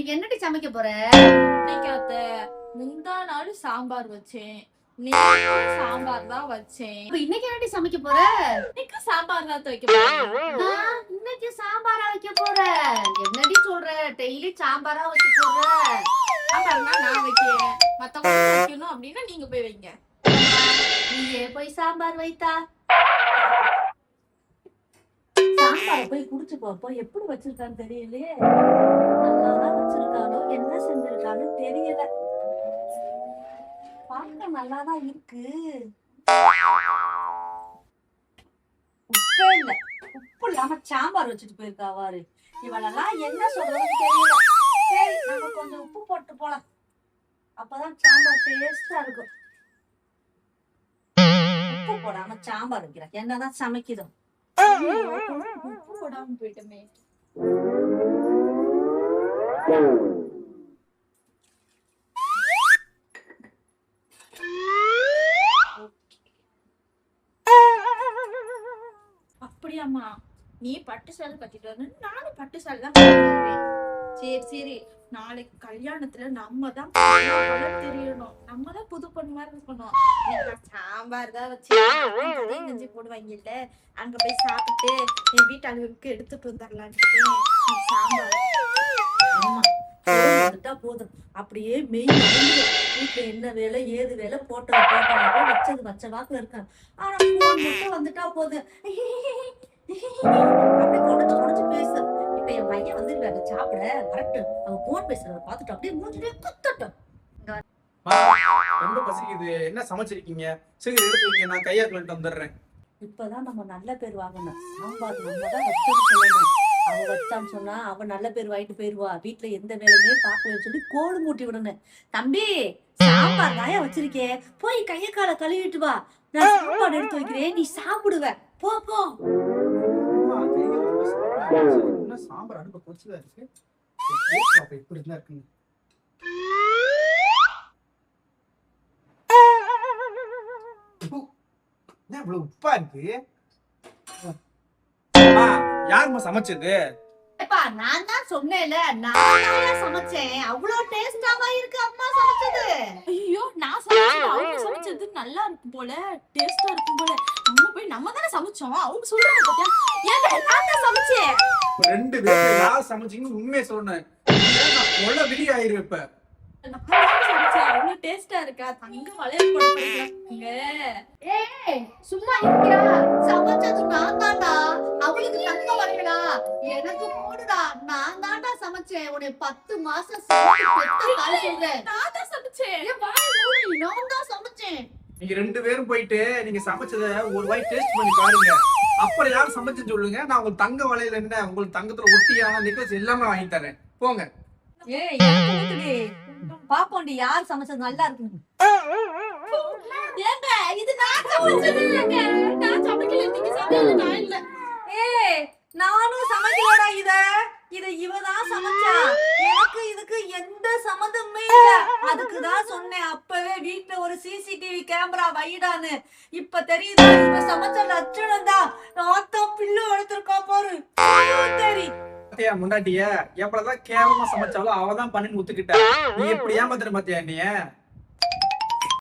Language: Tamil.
இன்னைக்கு என்னடி சமைக்க போற? இன்னைக்கு அத்தை முந்தா நாள் சாம்பார் வச்சேன். சாம்பார் தான் வச்சேன். இன்னைக்கு என்னடி சமைக்க போற? இன்னைக்கு சாம்பார் தான் வைக்க போறேன். இன்னைக்கு சாம்பாரா வைக்க போற? என்னடி சொல்ற? டெய்லி சாம்பாரா வச்சு போற? சாம்பார்னா நான் வைக்கிறேன், மத்தவங்க வைக்கணும் அப்படின்னா நீங்க போய் வைங்க. நீயே போய் சாம்பார் வைத்தா? சாம்பார போய் குடிச்சு பாப்போம், எப்படி வச்சிருக்கான்னு தெரியலையே. நல்லாதான் வச்சிருக்காளோ, என்ன செஞ்சிருக்கான்னு தெரியல. பார்க்க நல்லாதான் இருக்கு. உப்பே இல்ல. உப்பு இல்லாம சாம்பார் வச்சுட்டு போயிருக்கா வாரு. இவளெல்லாம் என்ன சொல்றதுன்னு தெரியல. சரி, நம்ம கொஞ்சம் உப்பு போட்டு போலாம், அப்பதான் சாம்பார் டேஸ்டா இருக்கும். உப்பு போடாம சாம்பார் வைக்கிறேன், என்னதான் சமைக்குதோ. உப்பு போடாம போயிட்டோமே. அப்படியாம்மா, நீ பட்டு சேலை கட்டிட்டு வந்து நானும் பட்டு சேலை தான் கட்டுவேன். சரி சரி, நாளைக்கு கல்யாணத்துல நம்ம தான் தெரியணும், நம்ம தான் புது பொண்ணு மாதிரி இருக்கணும். சாம்பார் தான் வச்சு செஞ்சு போடுவாங்கல்ல, அங்க போய் சாப்பிட்டு என் வீட்டாளுக்கு எடுத்துட்டு வந்துடலான்னு சாம்பார். ஆமா, போதும். அப்படியே மெய் வீட்டுல என்ன வேலை ஏது வேலை போட்டது வச்சது வச்ச வாக்குல இருக்காங்க. ஆனா போன் மட்டும் வந்துட்டா போதும், அப்படி குறைச்சு குறைச்சு பேசு. இப்ப என் பையன் வந்து சாப்பிட வரட்டு, அவன் போன் பேசுறத பாத்துட்டு அப்படியே மூஞ்சிலே குத்தட்டும். ரொம்ப பசிக்குது, என்ன சமைச்சிருக்கீங்க? சீக்கிரம் எடுத்து வைங்க, நான் கையா கழுவிட்டு வந்துடுறேன். இப்பதான் நம்ம நல்ல பேர் வாங்கணும். சாம்பார் நம்ம தான் வச்சது சொல்லணும். அவ வச்சான்னு சொன்னா அவ நல்ல பேர் வாங்கிட்டு போயிருவா. வீட்டுல எந்த வேலையுமே பார்க்கலன்னு சொல்லி கோடு மூட்டி விடணும். தம்பி, சாம்பார் தாயா வச்சிருக்கேன், போய் கைய கால கழுவிட்டு வா. நான் சாப்பாடு எடுத்து வைக்கிறேன், நீ சாப்பிடுவ. போ போ. சாம்பார் அடுப்பு கொச்சுதான் இருக்கு, இப்படி இருந்தா இருக்குங்க. இவ்வளவு உப்பா இருக்கு. யாருமா சமைச்சது? நான் தான் சொன்னேன்ல, நான் சமைச்சேன். அவ்வளவு டேஸ்டாவா இருக்கு அம்மா சமைச்சது. ஐயோ, நான் சமைச்சது அவங்க சமைச்சது நல்லா இருக்கும் போல, டேஸ்டா இருக்கும் போல. நம்ம போய் நம்ம தானே சமைச்சோம், அவங்க சொல்றாங்க பாத்தியா? ஏங்க நான் தான் சமைச்சேன். ரெண்டு பேரும் யார் சமைச்சீங்கன்னு உண்மையை சொன்னேன். கொள்ள விடி ஆயிரு. இப்ப அவ்வளவு டேஸ்டா இருக்கா? தங்க வளையல் போடுங்க. ஏய், சும்மா இருக்கியா? சமைச்சது நான் தான்டா. அவளுக்கு தங்க வரலடா, எனக்கு போடுடா. நான் தான்டா சமைச்சேன். உன்னை 10 மாசம் சொல்றேன். நான் தான் சமைச்சேன். நான் தான் சமைச்சேன். நீங்க ரெண்டு பேரும் போயிட்டு நீங்க சமைச்சத ஒரு வாய் டேஸ்ட் பண்ணி பாருங்க. அப்புறம் யார் சமைச்சுன்னு சொல்லுங்க. நான் உங்களுக்கு தங்க வளையல் என்ன, உங்களுக்கு தங்கத்துல ஒட்டியான நெக்லஸ் எல்லாமே வாங்கி தரேன். போங்க. பாப்போண்டி யார் சமைச்சது நல்லா இருக்கு. ஏங்க இது நான் சமைச்சது இல்லங்க, நான் சமைக்கல. நீங்க சமையல நான் இல்ல. ஏய், நானும் சமைக்கலடா. இத இவதான் சமைச்சா. எனக்கு இதுக்கு எந்த சம்மந்தமே இல்ல. அதுக்கு தான் சொன்னேன் அப்பவே வீட்ல ஒரு சிசிடிவி கேமரா வைடான்னு. இப்ப தெரியுதா இவ சமைச்ச லட்சணம் தான். நாத்தம் பில்லு வளர்த்திருக்கா பாரு. சரி, முன்னாடிய எப்பதான் கேவலமா சமைச்சாலும் அவதான் பண்ணின்னு ஒத்துக்கிட்ட. நீ எப்படி ஏமாத்துற பாத்தியா? நீ